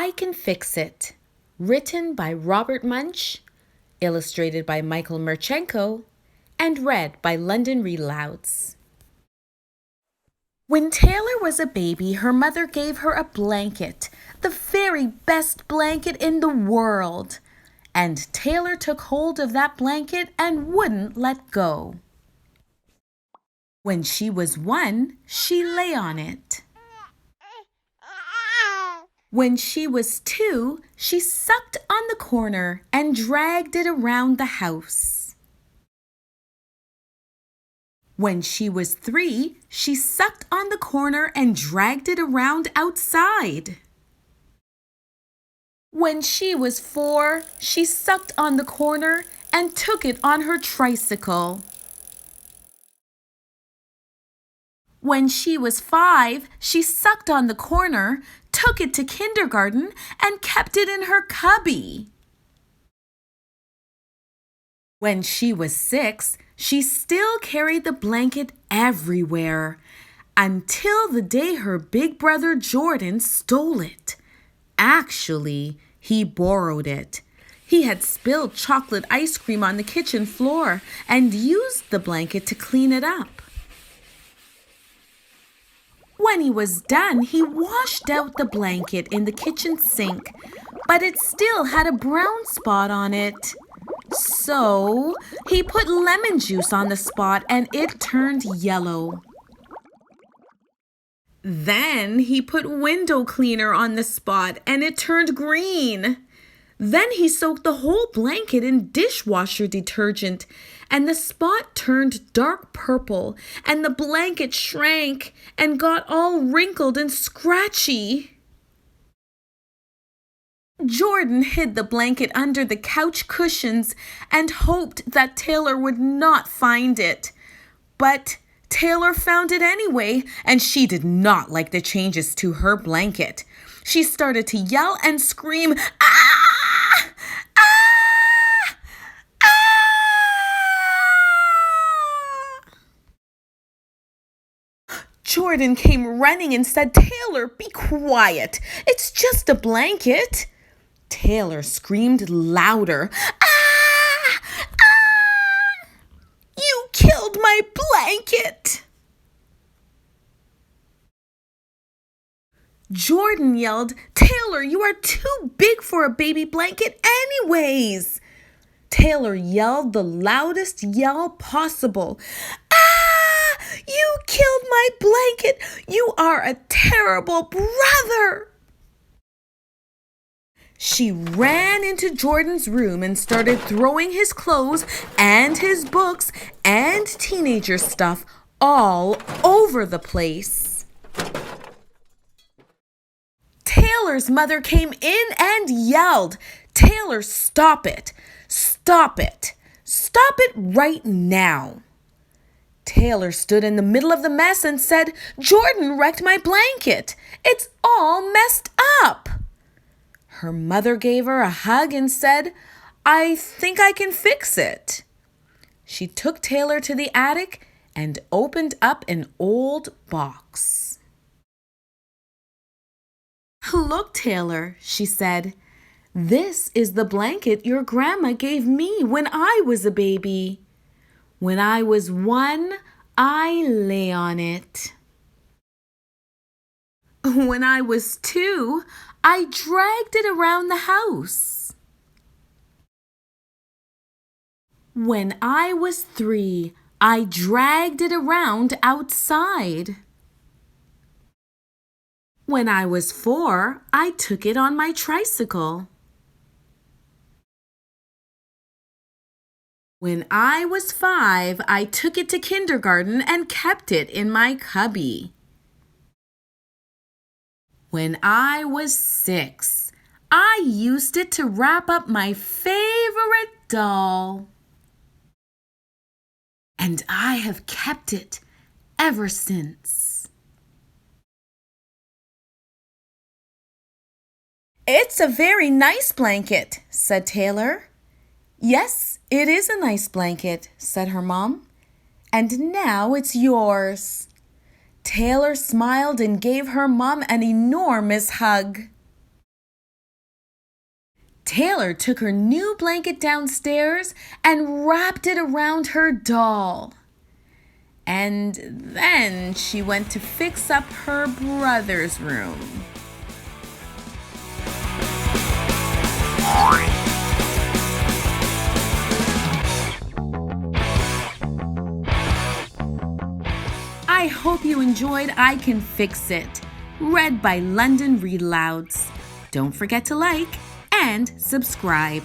I Can Fix It, written by Robert Munsch, illustrated by Michael Murchenko, and read by London Read Alouds. When Taylor was a baby, her mother gave her a blanket, the very best blanket in the world. And Taylor took hold of that blanket and wouldn't let go. When she was 1, she lay on it. When she was 2, she sucked on the corner and dragged it around the house. When she was 3, she sucked on the corner and dragged it around outside. When she was 4, she sucked on the corner and took it on her tricycle. When she was 5, she sucked on the corner, took it to kindergarten, and kept it in her cubby. When she was 6, she still carried the blanket everywhere, until the day her big brother Jordan stole it. Actually, he borrowed it. He had spilled chocolate ice cream on the kitchen floor and used the blanket to clean it up. When he was done, he washed out the blanket in the kitchen sink, but it still had a brown spot on it. So he put lemon juice on the spot and it turned yellow. Then he put window cleaner on the spot and it turned green. Then he soaked the whole blanket in dishwasher detergent and the spot turned dark purple and the blanket shrank and got all wrinkled and scratchy. Jordan hid the blanket under the couch cushions and hoped that Taylor would not find it. But Taylor found it anyway, and she did not like the changes to her blanket. She started to yell and scream, "Ah! Ah! Ah!" Jordan came running and said, "Taylor, be quiet. It's just a blanket." Taylor screamed louder, "Ah! Ah! You killed my blanket!" Jordan yelled, "Taylor, you are too big for a baby blanket anyways." Taylor yelled the loudest yell possible. "Ah! You killed my blanket! You are a terrible brother!" She ran into Jordan's room and started throwing his clothes and his books and teenager stuff all over the place. Taylor's mother came in and yelled, "Taylor, stop it! Stop it! Stop it right now!" Taylor stood in the middle of the mess and said, "Jordan wrecked my blanket. It's all messed up." Her mother gave her a hug and said, "I think I can fix it." She took Taylor to the attic and opened up an old box. "Look, Taylor," she said, "this is the blanket your grandma gave me when I was a baby. When I was 1, I lay on it. When I was 2, I dragged it around the house. When I was 3, I dragged it around outside. When I was 4, I took it on my tricycle. When I was 5, I took it to kindergarten and kept it in my cubby. When I was 6, I used it to wrap up my favorite doll. And I have kept it ever since." "It's a very nice blanket," said Taylor. "Yes, it is a nice blanket," said her mom. "And now it's yours." Taylor smiled and gave her mom an enormous hug. Taylor took her new blanket downstairs and wrapped it around her doll. And then she went to fix up her brother's room. I hope you enjoyed I Can Fix It, read by London Read Alouds. Don't forget to like and subscribe.